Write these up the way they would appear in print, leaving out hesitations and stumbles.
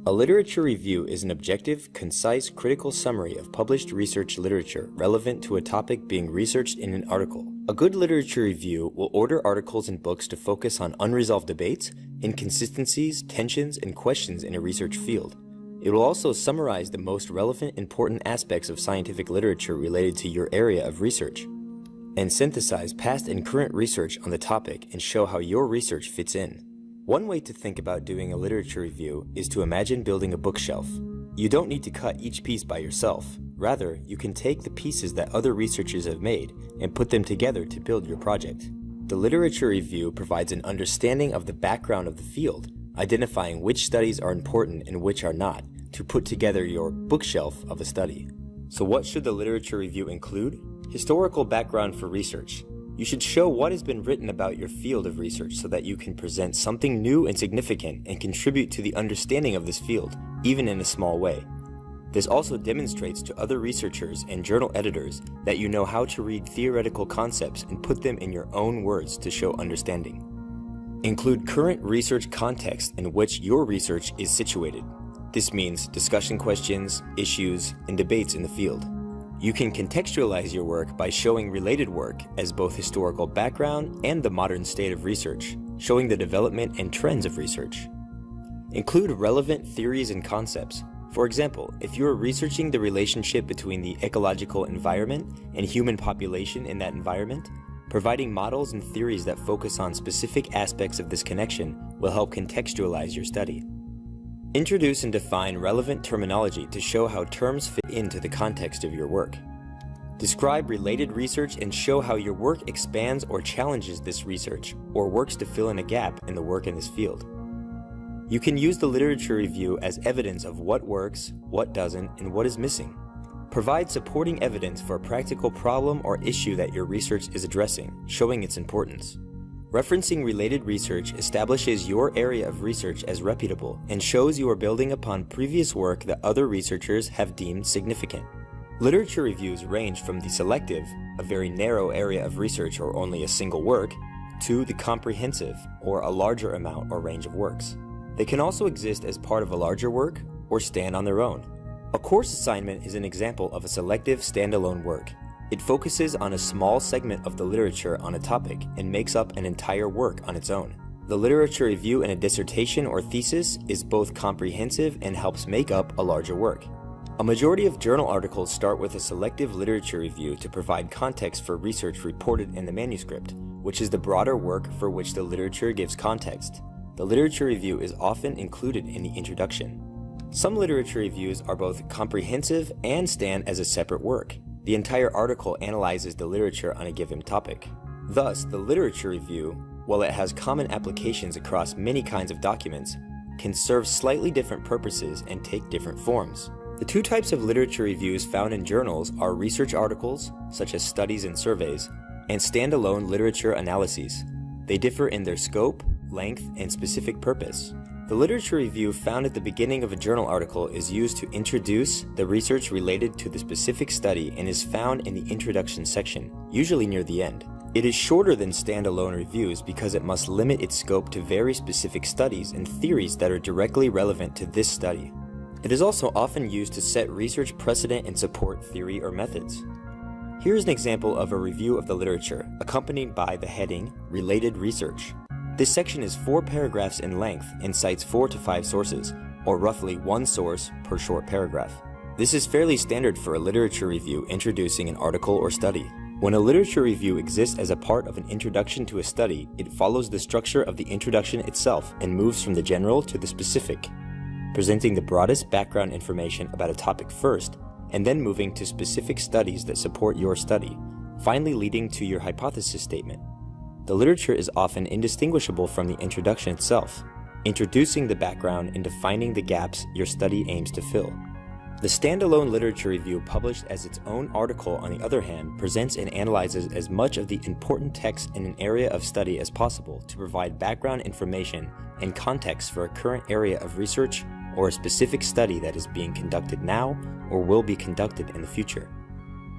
A literature review is an objective, concise, critical summary of published research literature relevant to a topic being researched in an article. A good literature review will order articles and books to focus on unresolved debates, inconsistencies, tensions, and questions in a research field. It will also summarize the most relevant, important aspects of scientific literature related to your area of research, and synthesize past and current research on the topic and show how your research fits in. One way to think about doing a literature review is to imagine building a bookshelf. You don't need to cut each piece by yourself. Rather, you can take the pieces that other researchers have made and put them together to build your project. The literature review provides an understanding of the background of the field, identifying which studies are important and which are not, to put together your bookshelf of a study. So what should the literature review include? Historical background for research. You should show what has been written about your field of research so that you can present something new and significant and contribute to the understanding of this field, even in a small way. This also demonstrates to other researchers and journal editors that you know how to read theoretical concepts and put them in your own words to show understanding. Include current research context in which your research is situated. This means discussion questions, issues, and debates in the field. You can contextualize your work by showing related work as both historical background and the modern state of research, showing the development and trends of research. Include relevant theories and concepts. For example, if you are researching the relationship between the ecological environment and human population in that environment, providing models and theories that focus on specific aspects of this connection will help contextualize your study. Introduce and define relevant terminology to show how terms fit into the context of your work. Describe related research and show how your work expands or challenges this research, or works to fill in a gap in the work in this field. You can use the literature review as evidence of what works, what doesn't, and what is missing. Provide supporting evidence for a practical problem or issue that your research is addressing, showing its importance. Referencing related research establishes your area of research as reputable and shows you are building upon previous work that other researchers have deemed significant. Literature reviews range from the selective, a very narrow area of research or only a single work, to the comprehensive, or a larger amount or range of works. They can also exist as part of a larger work or stand on their own. A course assignment is an example of a selective standalone work. It focuses on a small segment of the literature on a topic and makes up an entire work on its own. The literature review in a dissertation or thesis is both comprehensive and helps make up a larger work. A majority of journal articles start with a selective literature review to provide context for research reported in the manuscript, which is the broader work for which the literature gives context. The literature review is often included in the introduction. Some literature reviews are both comprehensive and stand as a separate work. The entire article analyzes the literature on a given topic. Thus, the literature review, while it has common applications across many kinds of documents, can serve slightly different purposes and take different forms. The two types of literature reviews found in journals are research articles, such as studies and surveys, and standalone literature analyses. They differ in their scope, length, and specific purpose. The literature review found at the beginning of a journal article is used to introduce the research related to the specific study and is found in the introduction section, usually near the end. It is shorter than standalone reviews because it must limit its scope to very specific studies and theories that are directly relevant to this study. It is also often used to set research precedent and support theory or methods. Here is an example of a review of the literature, accompanied by the heading, Related Research. This section is 4 paragraphs in length and cites 4 to 5 sources, or roughly 1 source per short paragraph. This is fairly standard for a literature review introducing an article or study. When a literature review exists as a part of an introduction to a study, it follows the structure of the introduction itself and moves from the general to the specific, presenting the broadest background information about a topic first, and then moving to specific studies that support your study, finally leading to your hypothesis statement. The literature is often indistinguishable from the introduction itself, introducing the background and defining the gaps your study aims to fill. The standalone literature review published as its own article, on the other hand, presents and analyzes as much of the important text in an area of study as possible to provide background information and context for a current area of research or a specific study that is being conducted now or will be conducted in the future.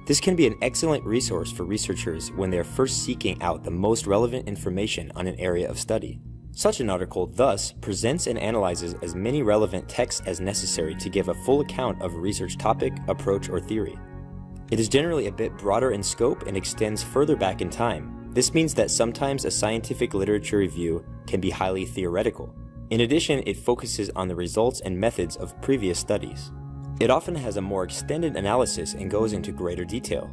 This can be an excellent resource for researchers when they are first seeking out the most relevant information on an area of study. Such an article thus presents and analyzes as many relevant texts as necessary to give a full account of a research topic, approach, or theory. It is generally a bit broader in scope and extends further back in time. This means that sometimes a scientific literature review can be highly theoretical. In addition, it focuses on the results and methods of previous studies. It often has a more extended analysis and goes into greater detail.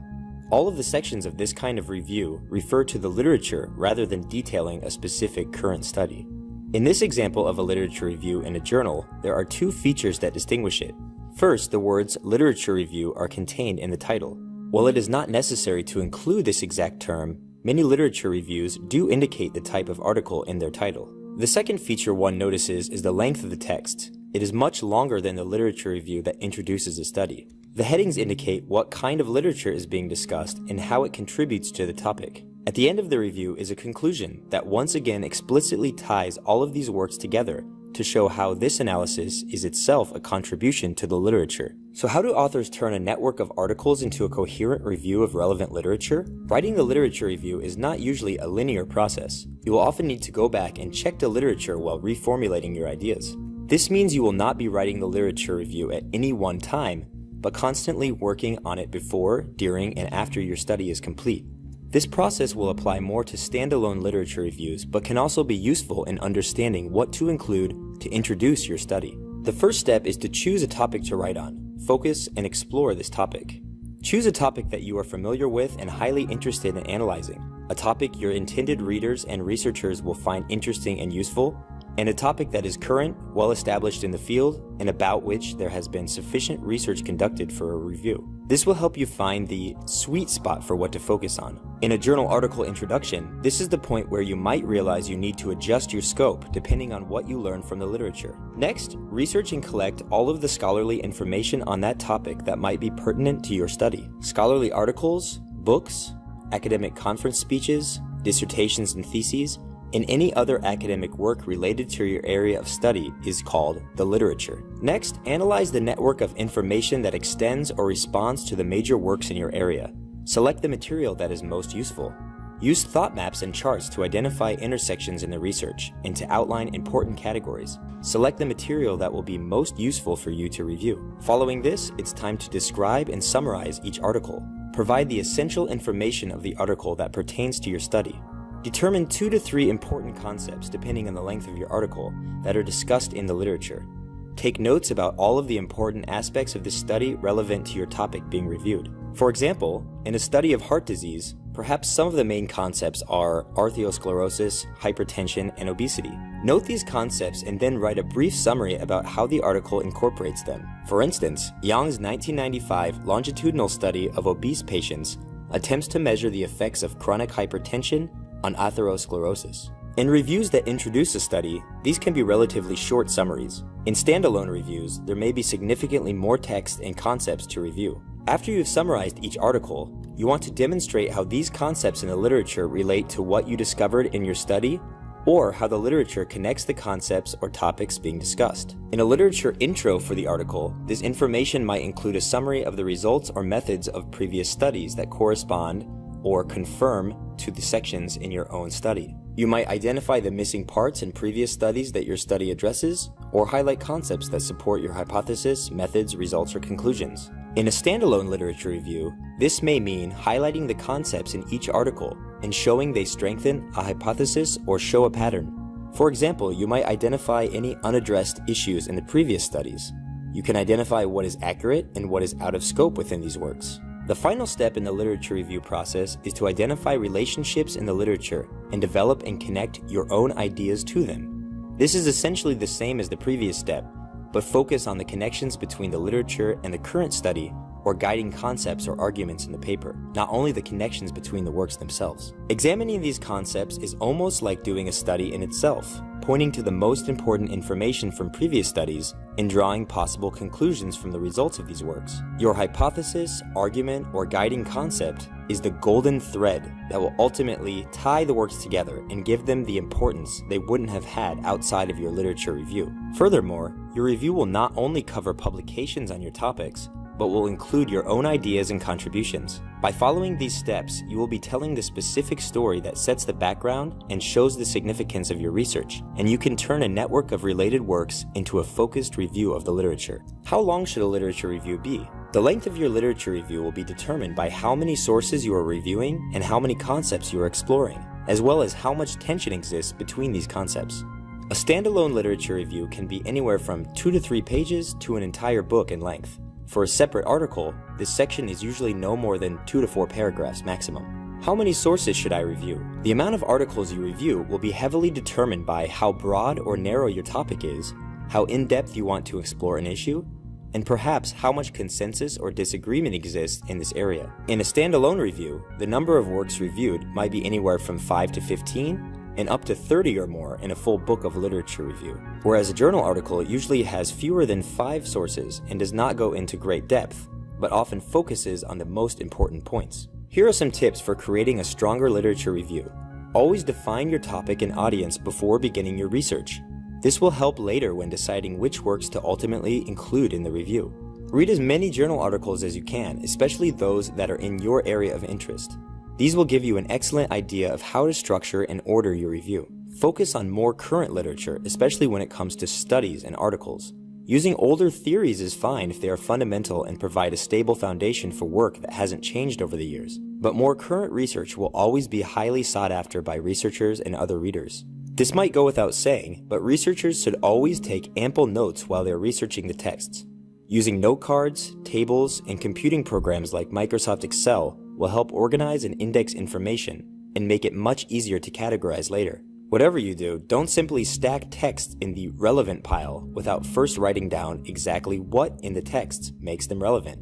All of the sections of this kind of review refer to the literature rather than detailing a specific current study. In this example of a literature review in a journal, there are two features that distinguish it. First, the words literature review are contained in the title. While it is not necessary to include this exact term, many literature reviews do indicate the type of article in their title. The second feature one notices is the length of the text. It is much longer than the literature review that introduces a study. The headings indicate what kind of literature is being discussed and how it contributes to the topic. At the end of the review is a conclusion that once again explicitly ties all of these works together to show how this analysis is itself a contribution to the literature. So how do authors turn a network of articles into a coherent review of relevant literature? Writing the literature review is not usually a linear process. You will often need to go back and check the literature while reformulating your ideas. This means you will not be writing the literature review at any one time, but constantly working on it before, during, and after your study is complete. This process will apply more to standalone literature reviews, but can also be useful in understanding what to include to introduce your study. The first step is to choose a topic to write on. Focus and explore this topic. Choose a topic that you are familiar with and highly interested in analyzing, a topic your intended readers and researchers will find interesting and useful, and a topic that is current, well established in the field, and about which there has been sufficient research conducted for a review. This will help you find the sweet spot for what to focus on. In a journal article introduction, this is the point where you might realize you need to adjust your scope depending on what you learn from the literature. Next, research and collect all of the scholarly information on that topic that might be pertinent to your study. Scholarly articles, books, academic conference speeches, dissertations and theses, and any other academic work related to your area of study is called the literature. Next, analyze the network of information that extends or responds to the major works in your area. Select the material that is most useful. Use thought maps and charts to identify intersections in the research and to outline important categories. Select the material that will be most useful for you to review. Following this, it's time to describe and summarize each article. Provide the essential information of the article that pertains to your study. Determine 2 to 3 important concepts, depending on the length of your article, that are discussed in the literature. Take notes about all of the important aspects of this study relevant to your topic being reviewed. For example, in a study of heart disease, perhaps some of the main concepts are arteriosclerosis, hypertension, and obesity. Note these concepts and then write a brief summary about how the article incorporates them. For instance, Yang's 1995 longitudinal study of obese patients attempts to measure the effects of chronic hypertension on atherosclerosis. In reviews that introduce a study, these can be relatively short summaries. In standalone reviews, there may be significantly more text and concepts to review. After you've summarized each article, you want to demonstrate how these concepts in the literature relate to what you discovered in your study, or how the literature connects the concepts or topics being discussed. In a literature intro for the article, this information might include a summary of the results or methods of previous studies that correspond or confirm to the sections in your own study. You might identify the missing parts in previous studies that your study addresses, or highlight concepts that support your hypothesis, methods, results, or conclusions. In a standalone literature review, this may mean highlighting the concepts in each article and showing they strengthen a hypothesis or show a pattern. For example, you might identify any unaddressed issues in the previous studies. You can identify what is accurate and what is out of scope within these works. The final step in the literature review process is to identify relationships in the literature and develop and connect your own ideas to them. This is essentially the same as the previous step, but focus on the connections between the literature and the current study or guiding concepts or arguments in the paper, not only the connections between the works themselves. Examining these concepts is almost like doing a study in itself, pointing to the most important information from previous studies and drawing possible conclusions from the results of these works. Your hypothesis, argument, or guiding concept is the golden thread that will ultimately tie the works together and give them the importance they wouldn't have had outside of your literature review. Furthermore, your review will not only cover publications on your topics, but will include your own ideas and contributions. By following these steps, you will be telling the specific story that sets the background and shows the significance of your research, and you can turn a network of related works into a focused review of the literature. How long should a literature review be? The length of your literature review will be determined by how many sources you are reviewing and how many concepts you are exploring, as well as how much tension exists between these concepts. A standalone literature review can be anywhere from 2 to 3 pages to an entire book in length. For a separate article, this section is usually no more than 2 to 4 paragraphs maximum. How many sources should I review? The amount of articles you review will be heavily determined by how broad or narrow your topic is, how in-depth you want to explore an issue, and perhaps how much consensus or disagreement exists in this area. In a standalone review, the number of works reviewed might be anywhere from 5 to 15, and up to 30 or more in a full book of literature review. Whereas a journal article usually has fewer than 5 sources and does not go into great depth, but often focuses on the most important points. Here are some tips for creating a stronger literature review. Always define your topic and audience before beginning your research. This will help later when deciding which works to ultimately include in the review. Read as many journal articles as you can, especially those that are in your area of interest. These will give you an excellent idea of how to structure and order your review. Focus on more current literature, especially when it comes to studies and articles. Using older theories is fine if they are fundamental and provide a stable foundation for work that hasn't changed over the years. But more current research will always be highly sought after by researchers and other readers. This might go without saying, but researchers should always take ample notes while they're researching the texts. Using note cards, tables, and computing programs like Microsoft Excel will help organize and index information and make it much easier to categorize later. Whatever you do, don't simply stack text in the relevant pile without first writing down exactly what in the texts makes them relevant.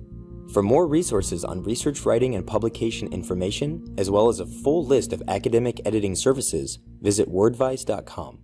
For more resources on research writing and publication information, as well as a full list of academic editing services, visit wordvice.com.